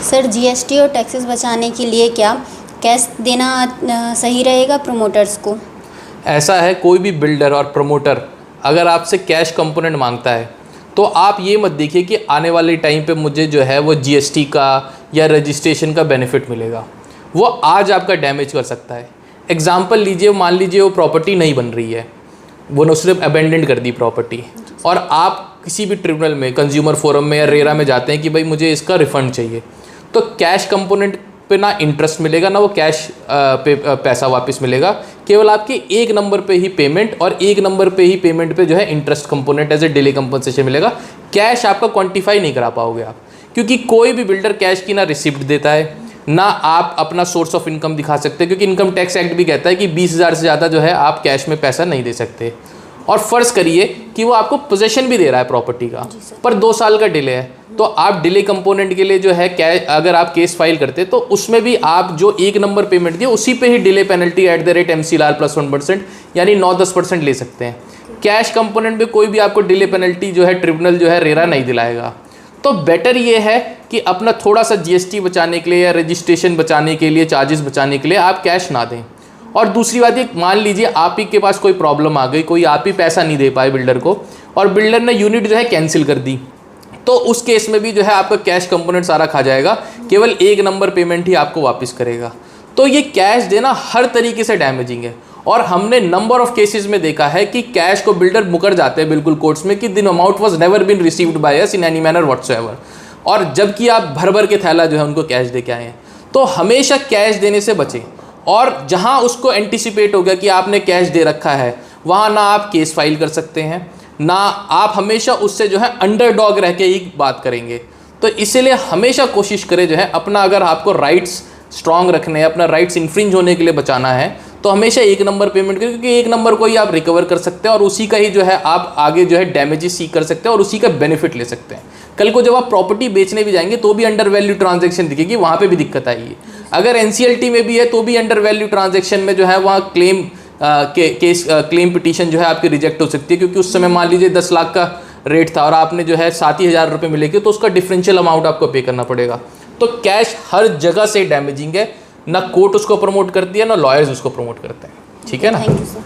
Sir GST और taxes बचाने के लिए क्या कैश देना सही रहेगा प्रमोटर्स को? ऐसा है, कोई भी बिल्डर और प्रमोटर अगर आपसे कैश कंपोनेंट मांगता है तो आप ये मत देखिए कि आने वाले टाइम पे मुझे जो है वो जीएसटी का या रजिस्ट्रेशन का बेनिफिट मिलेगा। वो आज आपका डैमेज कर सकता है। एग्जाम्पल लीजिए, मान लीजिए वो प्रॉपर्टी नहीं बन रही है, वो न सिर्फ अबेंडेंट कर दी प्रॉपर्टी, और आप किसी भी ट्रिब्यूनल में, कंज्यूमर फोरम में या रेरा में जाते हैं कि भाई मुझे इसका रिफ़ंड चाहिए, तो कैश कंपोनेंट पे ना इंटरेस्ट मिलेगा ना वो कैश पे पैसा वापस मिलेगा, केवल आपके एक नंबर पे ही पेमेंट और एक नंबर पे ही पेमेंट पे जो है interest component as a delay compensation मिलेगा। कैश आपका क्वांटिफाई नहीं करा पाओगे आप, क्योंकि कोई भी बिल्डर कैश की ना रिसिप्ट देता है ना आप अपना सोर्स ऑफ इनकम दिखा सकते, क्योंकि इनकम टैक्स एक्ट भी कहता है कि 20,000 से ज़्यादा जो है आप कैश में पैसा नहीं दे सकते। और फ़र्ज़ करिए कि वो आपको पोजेशन भी दे रहा है प्रॉपर्टी का, पर 2 साल का डिले है, तो आप डिले कंपोनेंट के लिए जो है अगर आप केस फाइल करते तो उसमें भी आप जो एक नंबर पेमेंट दिए उसी पे ही डिले पेनल्टी @ MCLR + 1% यानी 9-10% ले सकते हैं। कैश कंपोनेंट में कोई भी आपको डिले पेनल्टी जो है ट्रिब्यूनल जो है रेरा नहीं दिलाएगा। तो बेटर ये है कि अपना थोड़ा सा जीएसटी बचाने के लिए या रजिस्ट्रेशन बचाने के लिए, चार्जेस बचाने के लिए आप कैश ना दें। और दूसरी बात ये, मान लीजिए आप ही के पास कोई प्रॉब्लम आ गई, कोई आप ही पैसा नहीं दे पाए बिल्डर को और बिल्डर ने यूनिट जो है कैंसिल कर दी, तो उस केस में भी जो है आपका कैश कंपोनेंट सारा खा जाएगा, केवल एक नंबर पेमेंट ही आपको वापस करेगा। तो ये कैश देना हर तरीके से डैमेजिंग है, और हमने नंबर ऑफ केसेस में देखा है कि कैश को बिल्डर मुकर जाते हैं बिल्कुल कोर्ट्स में कि the amount was never been received by us in any manner whatsoever, और जबकि आप भर भर के थैला जो है उनको कैश दे के आए हैं। तो हमेशा कैश देने से बचें, और जहां उसको एंटिसिपेट हो गया कि आपने कैश दे रखा है, वहां ना आप केस फाइल कर सकते हैं, ना आप हमेशा उससे जो है अंडरडॉग रह के ही बात करेंगे। तो इसीलिए हमेशा कोशिश करें जो है अपना, अगर आपको राइट्स स्ट्रांग रखने हैं, अपना राइट्स इन्फ्रिंज होने के लिए बचाना है, तो हमेशा एक नंबर पेमेंट करें, क्योंकि एक नंबर को ही आप रिकवर कर सकते हैं और उसी का ही जो है आप आगे जो है डैमेजेस सीख कर सकते हैं और उसी का बेनिफिट ले सकते हैं। कल को जब आप प्रॉपर्टी बेचने भी जाएंगे तो भी अंडर वैल्यू ट्रांजैक्शन दिखेगी, वहाँ पे भी दिक्कत आएगी। अगर एनसीएलटी में भी है तो भी अंडर वैल्यू ट्रांजैक्शन में जो है वहाँ क्लेम पिटीशन जो है आपकी रिजेक्ट हो सकती है, क्योंकि उस समय मान लीजिए 10 लाख का रेट था और आपने जो है 7,000 रुपये मिलेंगे, तो उसका डिफरेंशियल अमाउंट आपको पे करना पड़ेगा। तो कैश हर जगह से डैमेजिंग है, ना कोर्ट उसको प्रमोट करती है ना लॉयर्स उसको प्रमोट करते हैं। ठीक है ना। Thank you sir.